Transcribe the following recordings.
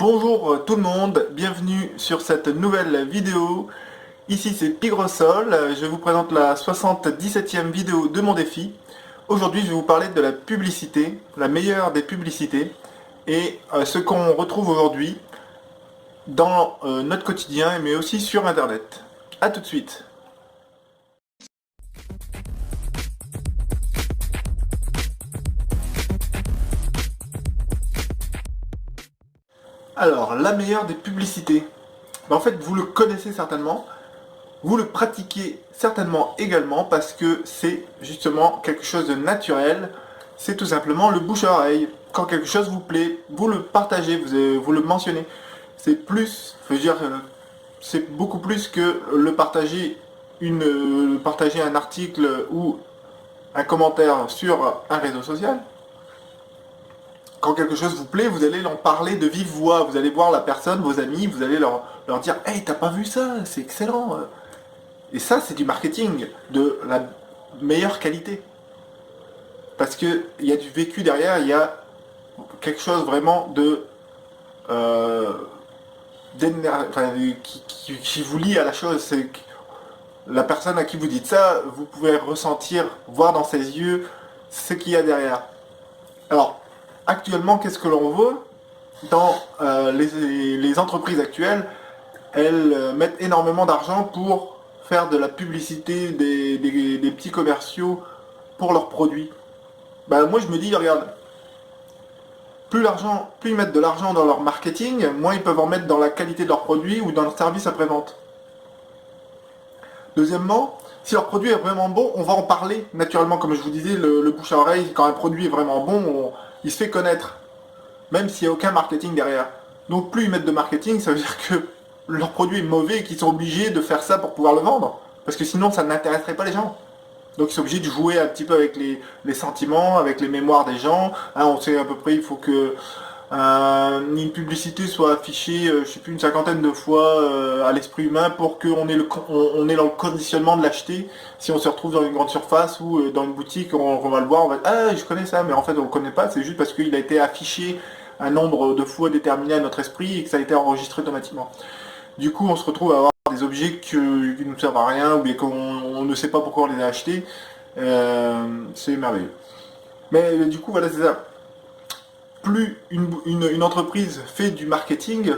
Bonjour tout le monde, bienvenue sur cette nouvelle vidéo. Ici c'est Pigrosol, je vous présente la 77e vidéo de mon défi. Aujourd'hui je vais vous parler de la publicité, la meilleure des publicités, et ce qu'on retrouve aujourd'hui dans notre quotidien, mais aussi sur internet. A tout de suite. Alors, la meilleure des publicités. En fait, vous le connaissez certainement, vous le pratiquez certainement également parce que c'est justement quelque chose de naturel. C'est tout simplement le bouche à oreille. Quand quelque chose vous plaît, vous le partagez, vous le mentionnez. C'est plus, je veux dire, c'est beaucoup plus que le partager, partager un article ou un commentaire sur un réseau social. Quand quelque chose vous plaît, vous allez en parler de vive voix. Vous allez voir la personne, vos amis, vous allez leur dire « Hey, t'as pas vu ça? C'est excellent !» Et ça, c'est du marketing de la meilleure qualité. Parce qu'il y a du vécu derrière, il y a quelque chose vraiment qui vous lie à la chose. C'est la personne à qui vous dites ça, vous pouvez ressentir, voir dans ses yeux ce qu'il y a derrière. Alors, actuellement, qu'est-ce que l'on veut dans les entreprises actuelles? Elles mettent énormément d'argent pour faire de la publicité des petits commerciaux pour leurs produits. Moi je me dis, regarde, plus ils mettent de l'argent dans leur marketing, moins ils peuvent en mettre dans la qualité de leurs produits ou dans le service après-vente. Deuxièmement, si leur produit est vraiment bon, on va en parler naturellement, comme je vous disais, le bouche à oreille, quand un produit est vraiment bon, il se fait connaître, même s'il n'y a aucun marketing derrière. Donc plus ils mettent de marketing, ça veut dire que leur produit est mauvais et qu'ils sont obligés de faire ça pour pouvoir le vendre. Parce que sinon ça n'intéresserait pas les gens. Donc ils sont obligés de jouer un petit peu avec les sentiments, avec les mémoires des gens. On sait à peu près, il faut que une publicité soit affichée, je sais plus, une cinquantaine de fois à l'esprit humain pour qu'on ait, on ait le conditionnement de l'acheter. Si on se retrouve dans une grande surface ou dans une boutique, on va le voir, on va dire « Ah, je connais ça », mais en fait on le connaît pas, c'est juste parce qu'il a été affiché un nombre de fois déterminé à notre esprit et que ça a été enregistré automatiquement. Du coup, on se retrouve à avoir des objets qui ne nous servent à rien ou bien qu'on ne sait pas pourquoi on les a achetés. C'est merveilleux. Mais du coup, voilà, c'est ça. Plus une entreprise fait du marketing,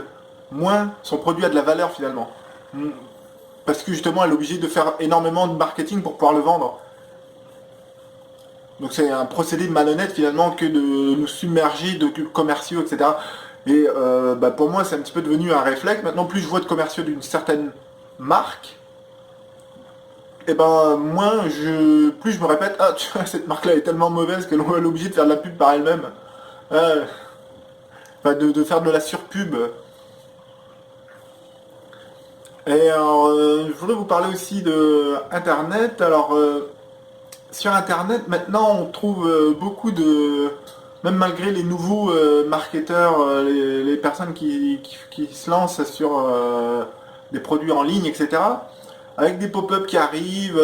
moins son produit a de la valeur finalement. Parce que justement, elle est obligée de faire énormément de marketing pour pouvoir le vendre. Donc c'est un procédé malhonnête finalement que de nous submerger de commerciaux, etc. Et pour moi, c'est un petit peu devenu un réflexe. Maintenant, plus je vois de commerciaux d'une certaine marque, et plus je me répète, ah, tu vois, cette marque-là est tellement mauvaise qu'elle est obligée de faire de la pub par elle-même. De faire de la surpub. Et alors, je voudrais vous parler aussi de Internet. Alors, sur Internet, maintenant, on trouve beaucoup de... Même malgré les nouveaux marketeurs, les personnes qui se lancent sur des produits en ligne, etc., avec des pop-up qui arrivent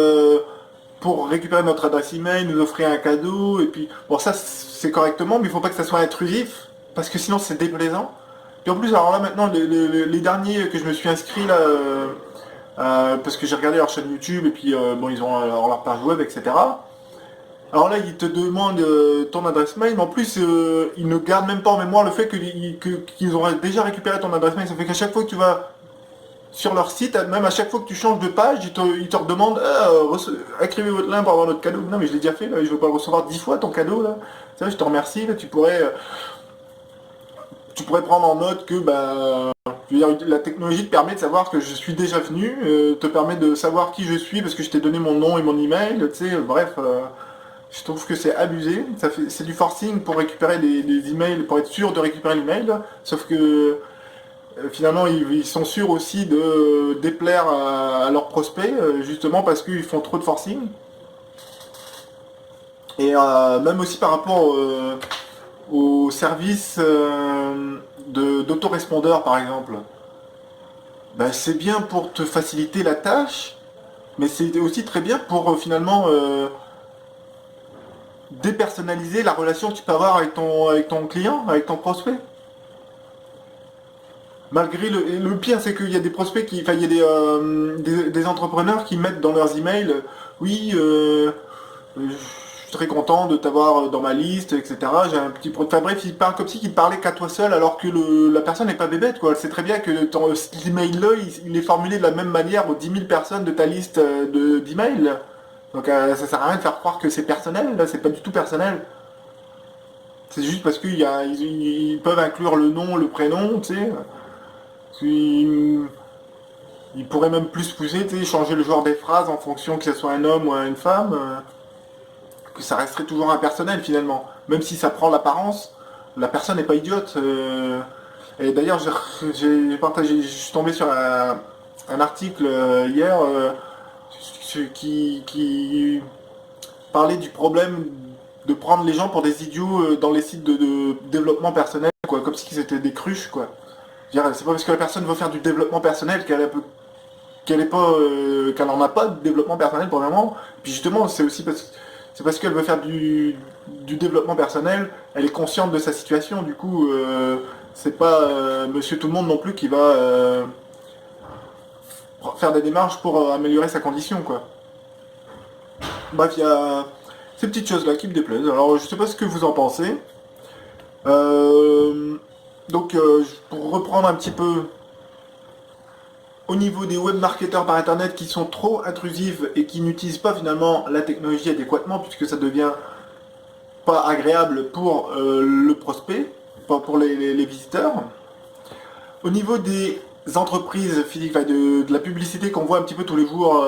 pour récupérer notre adresse email, nous offrir un cadeau, et puis, bon, ça c'est correctement, mais il ne faut pas que ça soit intrusif, parce que sinon c'est déplaisant. Puis en plus, alors là maintenant, les derniers que je me suis inscrit là, parce que j'ai regardé leur chaîne YouTube, et puis ils ont leur page web, etc. Alors là, ils te demandent ton adresse mail, mais en plus, ils ne gardent même pas en mémoire le fait qu'ils auraient déjà récupéré ton adresse mail. Ça fait qu'à chaque fois que tu vas sur leur site, même à chaque fois que tu changes de page, ils te redemandent écrivez votre lien pour avoir notre cadeau. Non, mais je l'ai déjà fait, là, je ne veux pas le recevoir 10 fois ton cadeau. Là. Ça, je te remercie. Là, tu pourrais prendre en note que je veux dire, la technologie te permet de savoir que je suis déjà venu, te permet de savoir qui je suis parce que je t'ai donné mon nom et mon email. Tu sais, bref. Je trouve que c'est abusé, c'est du forcing pour récupérer des emails, pour être sûr de récupérer l'email, sauf que finalement ils sont sûrs aussi de déplaire à leurs prospects, justement parce qu'ils font trop de forcing. Et même aussi par rapport aux services d'autorespondeur par exemple. C'est bien pour te faciliter la tâche, mais c'est aussi très bien pour finalement... dépersonnaliser la relation que tu peux avoir avec ton client, avec ton prospect. Malgré le pire, c'est qu'il y a des prospects qui, enfin, il y a des entrepreneurs qui mettent dans leurs emails, oui, je suis très content de t'avoir dans ma liste, etc. J'ai un petit enfin bref, il parle comme si il parlait qu'à toi seul, alors que la personne n'est pas bébête, quoi. Elle sait très bien que cet email-là, il est formulé de la même manière aux 10 000 personnes de ta liste d'emails. Donc ça sert à rien de faire croire que c'est personnel, là, c'est pas du tout personnel. C'est juste parce qu'ils peuvent inclure le nom, le prénom, tu sais. Ils pourraient même plus pousser, tu sais, changer le genre des phrases en fonction que ce soit un homme ou une femme. Que ça resterait toujours impersonnel finalement. Même si ça prend l'apparence, la personne n'est pas idiote. Et d'ailleurs, je suis tombé sur un article hier qui parlait du problème de prendre les gens pour des idiots dans les sites de développement personnel, quoi, comme si c'était des cruches, quoi. C'est pas parce que la personne veut faire du développement personnel qu'elle est pas, qu'elle en a pas de développement personnel pour le moment. Puis justement, c'est parce qu'elle veut faire du développement personnel, elle est consciente de sa situation. Du coup, c'est pas Monsieur Tout le Monde non plus qui va faire des démarches pour améliorer sa condition, quoi. Bref, il y a ces petites choses-là qui me déplaisent. Alors, je sais pas ce que vous en pensez. Euh, pour reprendre un petit peu au niveau des web marketeurs par internet qui sont trop intrusifs et qui n'utilisent pas finalement la technologie adéquatement puisque ça devient pas agréable pour le prospect, pas pour les visiteurs. Au niveau des entreprises physiques, enfin de la publicité qu'on voit un petit peu tous les jours,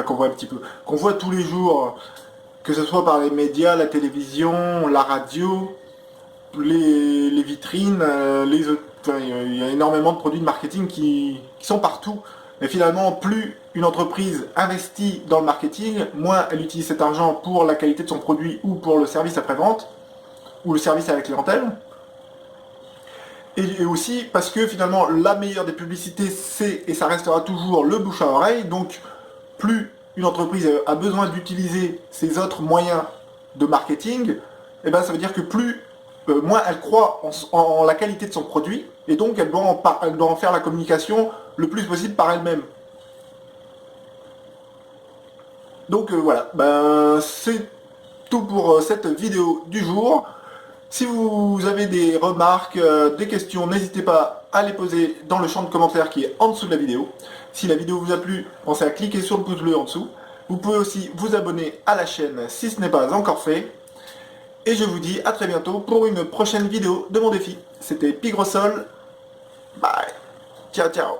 qu'on voit tous les jours, que ce soit par les médias, la télévision, la radio, les vitrines, il y a énormément de produits de marketing qui sont partout. Mais finalement, plus une entreprise investit dans le marketing, moins elle utilise cet argent pour la qualité de son produit ou pour le service après-vente, ou le service à la clientèle. Et aussi parce que finalement, la meilleure des publicités, c'est, et ça restera toujours, le bouche à oreille. Donc, plus une entreprise a besoin d'utiliser ses autres moyens de marketing, et ben ça veut dire que moins elle croit en la qualité de son produit, et donc elle doit en faire la communication le plus possible par elle-même. Donc voilà, ben c'est tout pour cette vidéo du jour. Si vous avez des remarques, des questions, n'hésitez pas à les poser dans le champ de commentaires qui est en dessous de la vidéo. Si la vidéo vous a plu, pensez à cliquer sur le pouce bleu en dessous. Vous pouvez aussi vous abonner à la chaîne si ce n'est pas encore fait. Et je vous dis à très bientôt pour une prochaine vidéo de mon défi. C'était Pigrosol. Bye. Ciao, ciao.